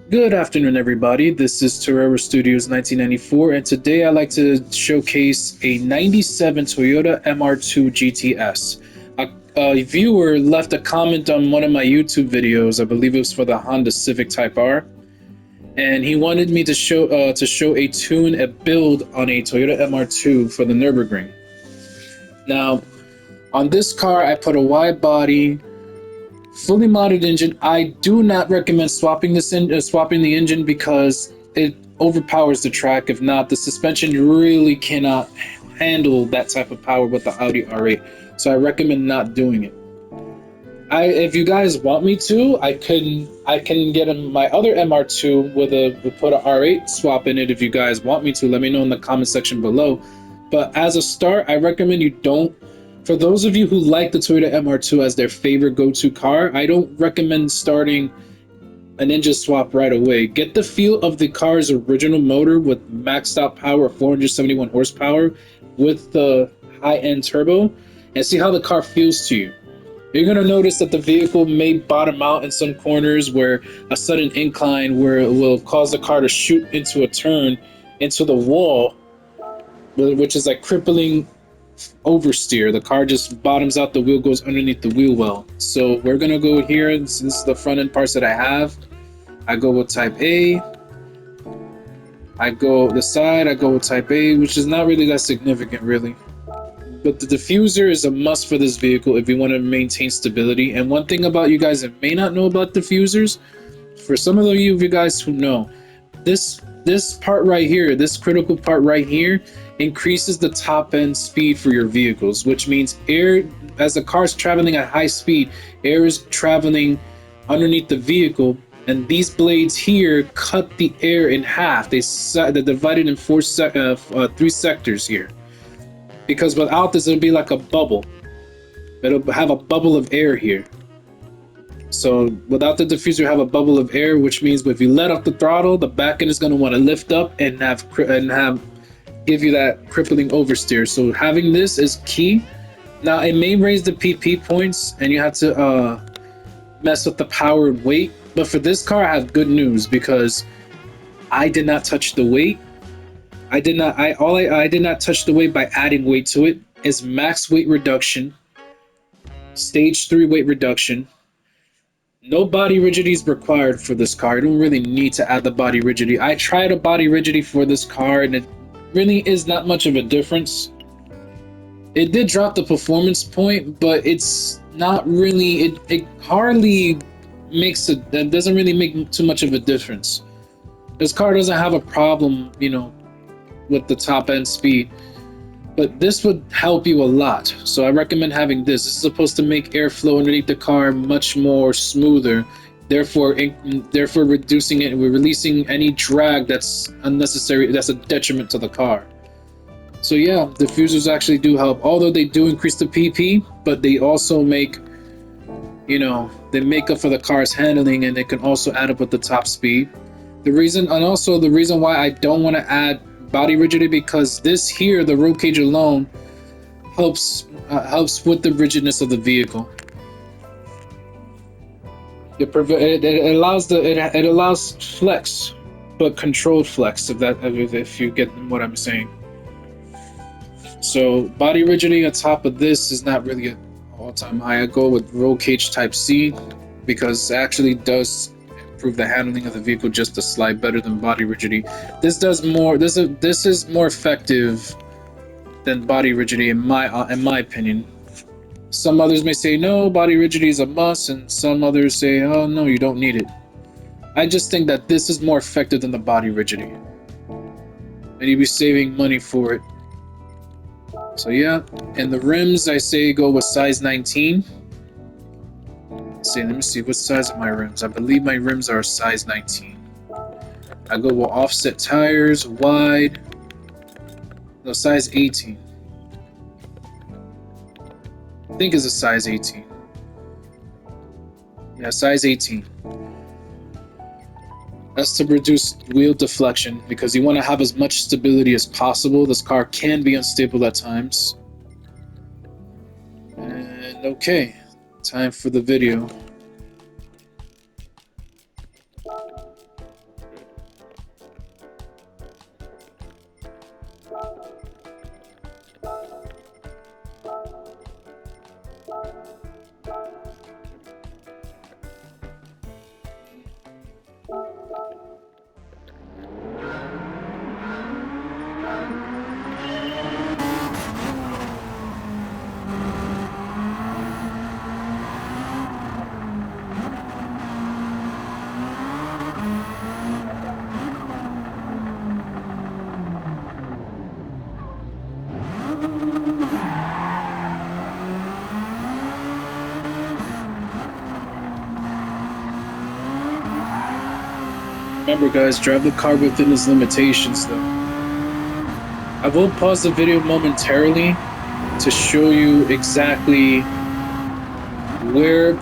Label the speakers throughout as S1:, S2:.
S1: Good afternoon, everybody. This is Toyota Studios 1994, and today I'd like to showcase a 97 Toyota MR2 GT-S. A viewer left a comment on one of my YouTube videos. I believe it was for the Honda Civic Type R, and he wanted me to show a build on a Toyota MR2 for the Nürburgring. Now, on this car, I put a wide body, fully modded engine. I do not recommend swapping the engine because it overpowers the track. If not, the suspension really cannot handle that type of power with the Audi R8. So I recommend not doing it. If you guys want me to, I can get my other MR2 put a R8 swap in it. If you guys want me to, let me know in the comment section below. But as a start, I recommend you don't. For those of you who like the Toyota MR2 as their favorite go-to car, I don't recommend starting an engine swap right away. Get the feel of the car's original motor with maxed out power of 471 horsepower with the high-end turbo and see how the car feels to you. You're going to notice that the vehicle may bottom out in some corners where a sudden incline where it will cause the car to shoot into a turn into the wall, which is like crippling oversteer. The car just bottoms out, the wheel goes underneath the wheel well. So we're gonna go here, and since this is the front end parts that I have, I go with type A. I go the side, I go with type A, which is not really that significant really. But the diffuser is a must for this vehicle if you want to maintain stability. And one thing about you guys that may not know about diffusers, for some of you guys who know, this part right here, this critical part right here, increases the top end speed for your vehicles, which means air, as the car's traveling at high speed, air is traveling underneath the vehicle, and these blades here cut the air in half. They're divided in three sectors here, because without this it'll be like a bubble. It'll have a bubble of air here. So without the diffuser, you have a bubble of air, which means if you let off the throttle, the back end is going to want to lift up and give you that crippling oversteer. So having this is key. Now it may raise the PP points, and you have to mess with the power and weight. But for this car, I have good news because I did not touch the weight. I did not touch the weight by adding weight to it. It's max weight reduction, stage 3 weight reduction. No body rigidity is required for this car. You don't really need to add the body rigidity. I tried a body rigidity for this car, and it really is not much of a difference. It did drop the performance point, but it's not really, it hardly makes it, that doesn't really make too much of a difference. This car doesn't have a problem, with the top end speed. But this would help you a lot, so I recommend having this. This is supposed to make airflow underneath the car much more smoother, therefore reducing it. We're releasing any drag that's unnecessary, that's a detriment to the car. So yeah, diffusers actually do help, although they do increase the PP, but they also make, they make up for the car's handling, and they can also add up with the top speed. The reason why I don't want to add body rigidity, because this here, the roll cage alone, helps with the rigidness of the vehicle. It allows flex, but controlled flex, if you get what I'm saying. So body rigidity on top of this is not really an all-time high. I go with roll cage type C because it actually does improve the handling of the vehicle just a slight better than body rigidity. This is more effective than body rigidity in my opinion. Some others may say no, body rigidity is a must, and some others say, oh no, you don't need it. I just think that this is more effective than the body rigidity, and you'd be saving money for it. So yeah, and the rims, I say go with size 19. Let me see, what size are my rims? I believe my rims are size 19. I go with offset tires, wide, no, size 18. I think it's a size 18. Yeah, size 18. That's to reduce wheel deflection, because you want to have as much stability as possible. This car can be unstable at times. And okay, time for the video. Remember, guys, drive the car within its limitations, though. I will pause the video momentarily to show you exactly where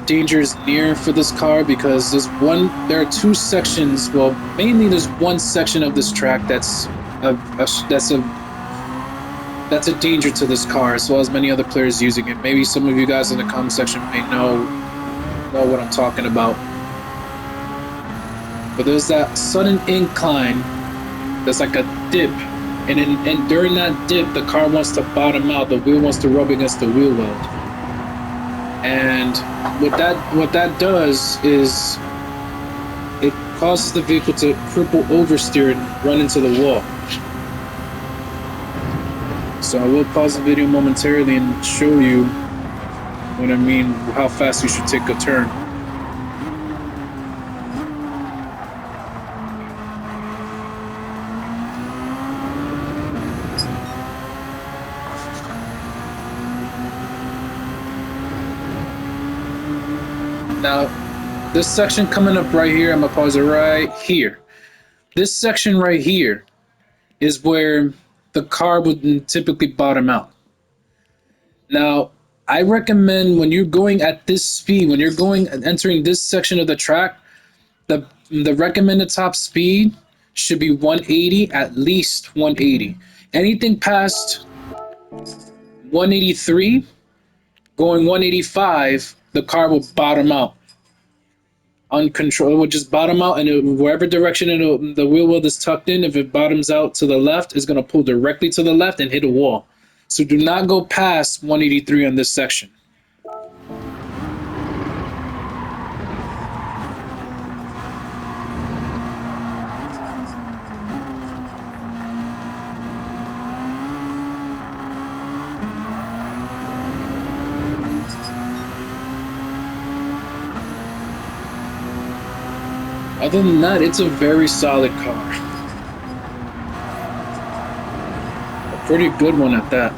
S1: danger is near for this car, because there are two sections. Well, mainly there's one section of this track that's a danger to this car, as well as many other players using it. Maybe some of you guys in the comment section may know what I'm talking about. But there's that sudden incline that's like a dip, and during that dip, the car wants to bottom out. The wheel wants to rub against the wheel well. And what that does is it causes the vehicle to cripple oversteer and run into the wall. So I will pause the video momentarily and show you what I mean, how fast you should take a turn. Now, this section coming up right here, I'm gonna pause it right here. This section right here is where the car would typically bottom out. Now, I recommend when you're going at this speed, when you're entering this section of the track, the recommended top speed should be 180, at least 180. Anything past 183, going 185, the car will bottom out. Uncontrolled, it would just bottom out, and wherever direction the wheel well is tucked in, if it bottoms out to the left, it's going to pull directly to the left and hit a wall. So do not go past 183 on this section. Other than that, it's a very solid car. A pretty good one at that.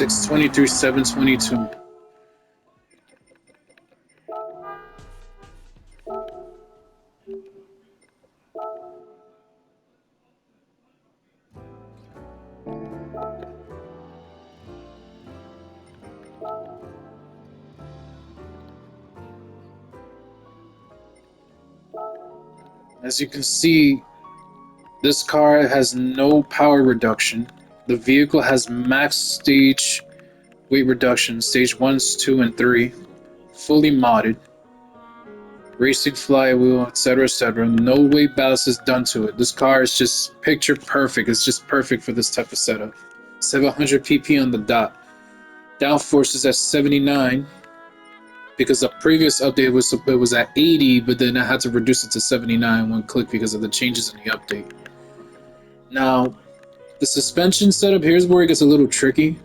S1: 623, 722. As you can see, this car has no power reduction. The vehicle has max stage weight reduction, stage 1, 2, and 3, fully modded, racing flywheel, etc., etc. No weight balance is done to it. This car is just picture perfect. It's just perfect for this type of setup. 700 pp on the dot. Downforce is at 79 because the previous update was at 80, but then I had to reduce it to 79 one click because of the changes in the update. Now, the suspension setup, here's where it gets a little tricky.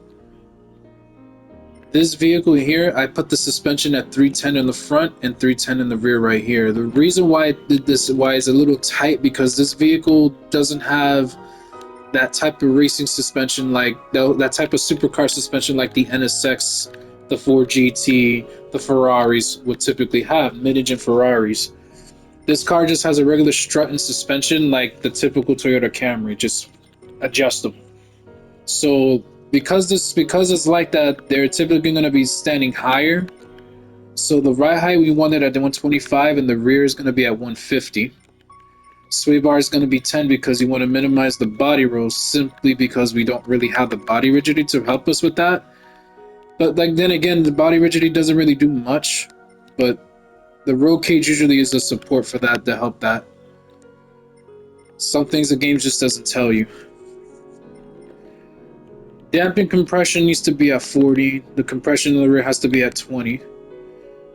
S1: This vehicle here, I put the suspension at 310 in the front and 310 in the rear right here. The reason why I did this, why it's a little tight, because this vehicle doesn't have that type of racing suspension, like that type of supercar suspension like the NSX, the Ford GT, the Ferraris would typically have, mid-engine Ferraris. This car just has a regular strut and suspension like the typical Toyota Camry, just adjustable. So because it's like that, they're typically going to be standing higher. So the ride height we wanted at 125 and the rear is going to be at 150. Sway bar is going to be 10 because you want to minimize the body roll, simply because we don't really have the body rigidity to help us with that. But like then again, the body rigidity doesn't really do much, but the roll cage usually is a support for that to help that. Some things the game just doesn't tell you. Damping compression needs to be at 40. The compression in the rear has to be at 20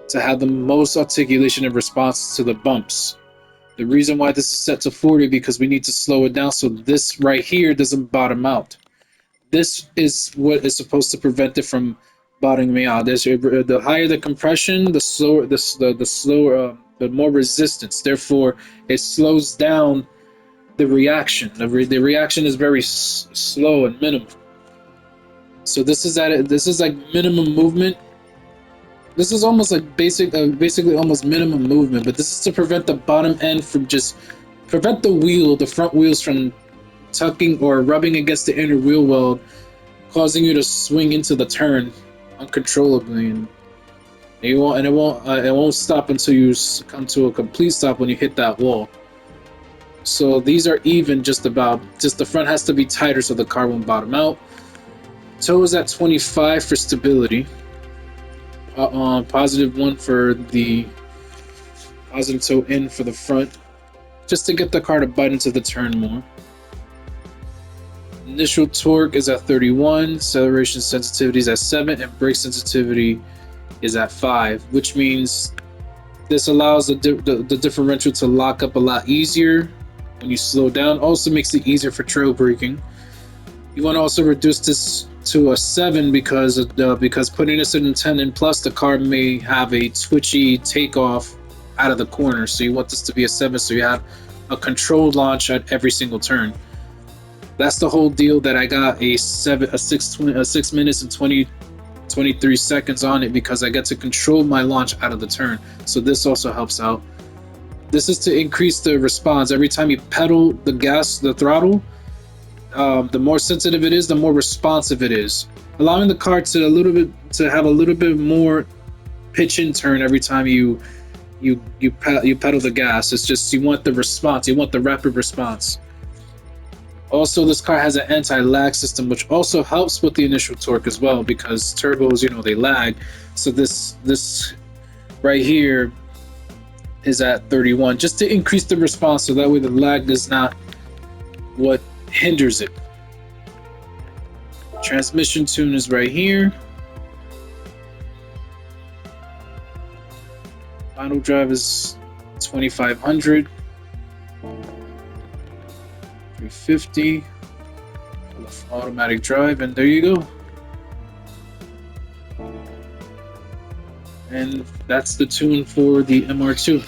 S1: to have the most articulation and response to the bumps. The reason why this is set to 40 because we need to slow it down so this right here doesn't bottom out. This is what is supposed to prevent it from bottoming out. The higher the compression, the slower, the more resistance. Therefore, it slows down the reaction. The reaction is very slow and minimal. So this is like minimum movement. This is almost like basically almost minimum movement, but this is to prevent the bottom end from prevent the front wheels from tucking or rubbing against the inner wheel well, causing you to swing into the turn uncontrollably, and it won't stop until you come to a complete stop when you hit that wall. So these are even, just the front has to be tighter so the car won't bottom out. Toe is at 25 for stability. Positive 1 for the positive toe in for the front, just to get the car to bite into the turn more. Initial torque is at 31, acceleration sensitivity is at 7, and brake sensitivity is at 5, which means this allows the differential to lock up a lot easier when you slow down. Also makes it easier for trail braking. You want to also reduce this to a 7 because putting this in 10 and plus, the car may have a twitchy takeoff out of the corner. So you want this to be a 7 so you have a controlled launch at every single turn. That's the whole deal that I got a 6 minutes and 23 seconds on it, because I get to control my launch out of the turn. So this also helps out. This is to increase the response. Every time you pedal the throttle, the more sensitive it is, the more responsive it is, allowing the car to have a little bit more pitch and turn every time you pedal the gas. It's just, you want the response, you want the rapid response. Also, this car has an anti-lag system, which also helps with the initial torque as well, because turbos, they lag. So this right here is at 31, just to increase the response, so that way the lag is not what hinders it. Transmission tune is right here. Final drive is 2500, 350, automatic drive, and there you go. And that's the tune for the MR2.